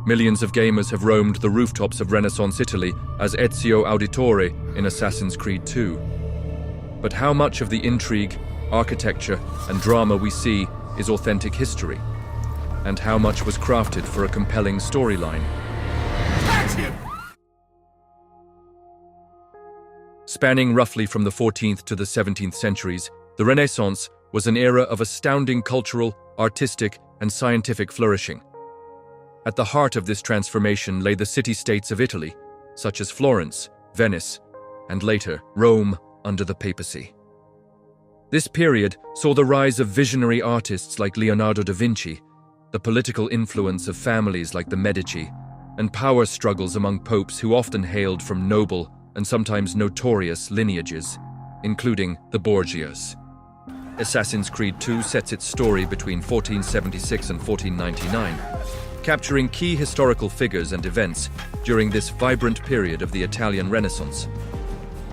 Millions of gamers have roamed the rooftops of Renaissance Italy as Ezio Auditore in Assassin's Creed 2. But how much of the intrigue, architecture, and drama we see is authentic history? And how much was crafted for a compelling storyline? Spanning roughly from the 14th to the 17th centuries, the Renaissance was an era of astounding cultural, artistic, and scientific flourishing. At the heart of this transformation lay the city-states of Italy, such as Florence, Venice, and later Rome under the papacy. This period saw the rise of visionary artists like Leonardo da Vinci, the political influence of families like the Medici, and power struggles among popes who often hailed from noble and sometimes notorious lineages, including the Borgias. Assassin's Creed 2 sets its story between 1476 and 1499, capturing key historical figures and events during this vibrant period of the Italian Renaissance.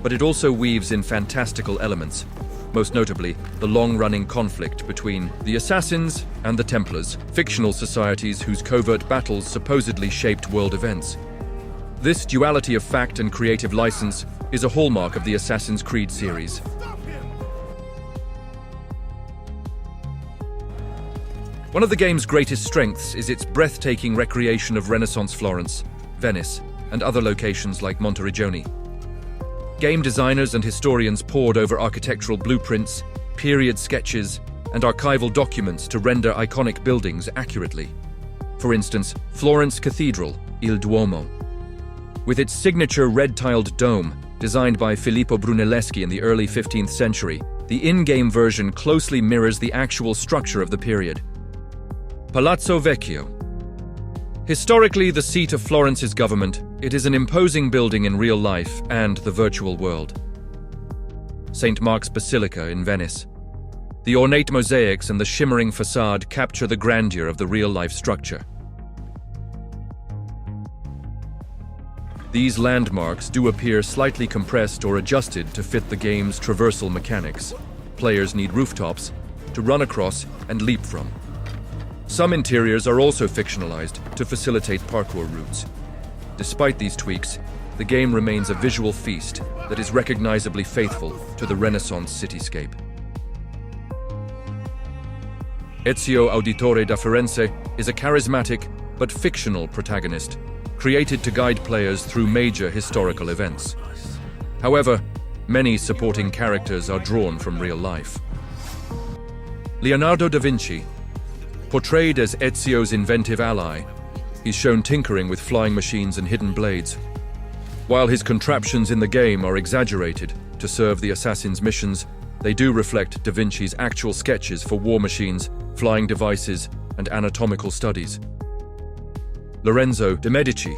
But it also weaves in fantastical elements, most notably the long-running conflict between the Assassins and the Templars, fictional societies whose covert battles supposedly shaped world events. This duality of fact and creative license is a hallmark of the Assassin's Creed series. One of the game's greatest strengths is its breathtaking recreation of Renaissance Florence, Venice, and other locations like Monteriggioni. Game designers and historians pored over architectural blueprints, period sketches, and archival documents to render iconic buildings accurately. For instance, Florence Cathedral, Il Duomo. With its signature red-tiled dome, designed by Filippo Brunelleschi in the early 15th century, the in-game version closely mirrors the actual structure of the period. Palazzo Vecchio. Historically the seat of Florence's government, it is an imposing building in real life and the virtual world. St. Mark's Basilica in Venice. The ornate mosaics and the shimmering facade capture the grandeur of the real-life structure. These landmarks do appear slightly compressed or adjusted to fit the game's traversal mechanics. Players need rooftops to run across and leap from. Some interiors are also fictionalized to facilitate parkour routes. Despite these tweaks, the game remains a visual feast that is recognizably faithful to the Renaissance cityscape. Ezio Auditore da Firenze is a charismatic but fictional protagonist, created to guide players through major historical events. However, many supporting characters are drawn from real life. Leonardo da Vinci. Portrayed as Ezio's inventive ally, he's shown tinkering with flying machines and hidden blades. While his contraptions in the game are exaggerated to serve the assassin's missions, they do reflect Da Vinci's actual sketches for war machines, flying devices, and anatomical studies. Lorenzo de' Medici.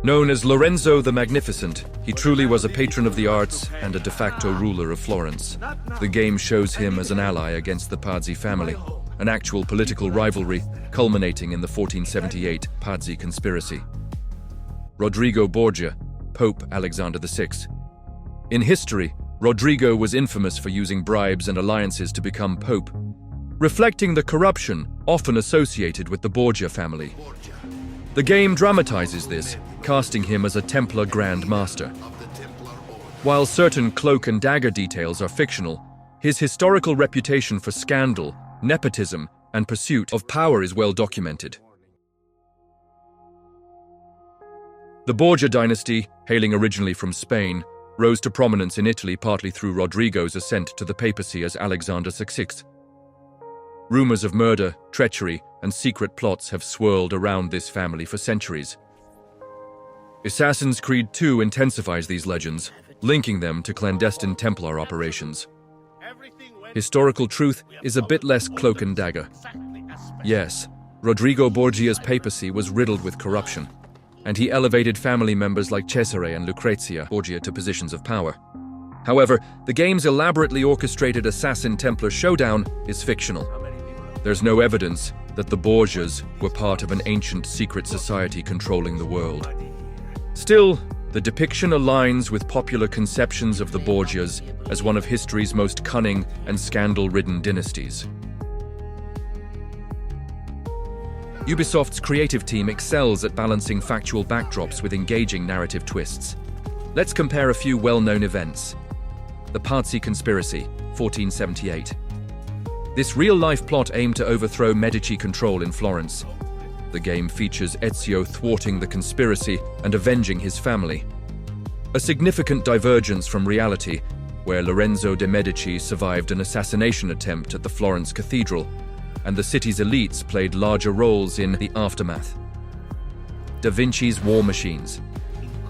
Known as Lorenzo the Magnificent, he truly was a patron of the arts and a de facto ruler of Florence. The game shows him as an ally against the Pazzi family, an actual political rivalry culminating in the 1478 Pazzi Conspiracy. Rodrigo Borgia, Pope Alexander VI. In history, Rodrigo was infamous for using bribes and alliances to become pope, reflecting the corruption often associated with the Borgia family. The game dramatizes this, casting him as a Templar Grand Master. While certain cloak and dagger details are fictional, his historical reputation for scandal, nepotism, and pursuit of power is well documented. The Borgia dynasty, hailing originally from Spain, rose to prominence in Italy partly through Rodrigo's ascent to the papacy as Alexander VI. Rumors of murder, treachery, and secret plots have swirled around this family for centuries. Assassin's Creed 2 intensifies these legends, linking them to clandestine Templar operations. Historical truth is a bit less cloak and dagger. Yes, Rodrigo Borgia's papacy was riddled with corruption, and he elevated family members like Cesare and Lucrezia Borgia to positions of power. However, the game's elaborately orchestrated assassin-Templar showdown is fictional. There's no evidence that the Borgias were part of an ancient secret society controlling the world. Still, the depiction aligns with popular conceptions of the Borgias as one of history's most cunning and scandal-ridden dynasties. Ubisoft's creative team excels at balancing factual backdrops with engaging narrative twists. Let's compare a few well-known events. The Pazzi Conspiracy, 1478. This real-life plot aimed to overthrow Medici control in Florence. The game features Ezio thwarting the conspiracy and avenging his family. A significant divergence from reality, where Lorenzo de' Medici survived an assassination attempt at the Florence Cathedral, and the city's elites played larger roles in the aftermath. Da Vinci's war machines.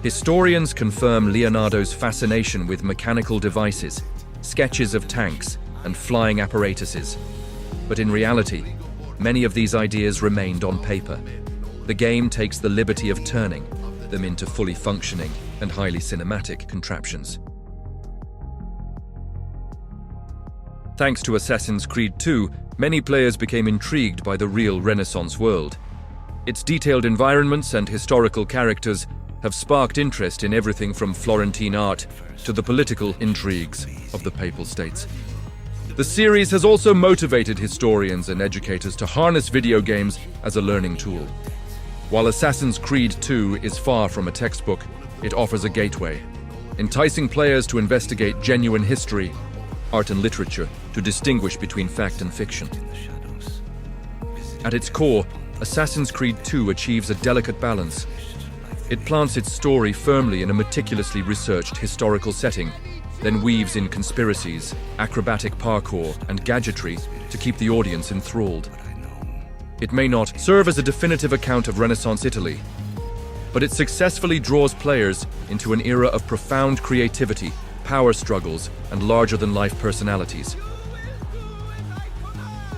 Historians confirm Leonardo's fascination with mechanical devices, sketches of tanks, and flying apparatuses. But in reality, many of these ideas remained on paper. The game takes the liberty of turning them into fully functioning and highly cinematic contraptions. Thanks to Assassin's Creed II, many players became intrigued by the real Renaissance world. Its detailed environments and historical characters have sparked interest in everything from Florentine art to the political intrigues of the Papal States. The series has also motivated historians and educators to harness video games as a learning tool. While Assassin's Creed II is far from a textbook, it offers a gateway, enticing players to investigate genuine history, art and literature, to distinguish between fact and fiction. At its core, Assassin's Creed II achieves a delicate balance. It plants its story firmly in a meticulously researched historical setting, then weaves in conspiracies, acrobatic parkour, and gadgetry to keep the audience enthralled. It may not serve as a definitive account of Renaissance Italy, but it successfully draws players into an era of profound creativity, power struggles, and larger-than-life personalities.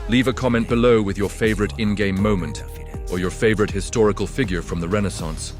Leave a comment below with your favorite in-game moment or your favorite historical figure from the Renaissance.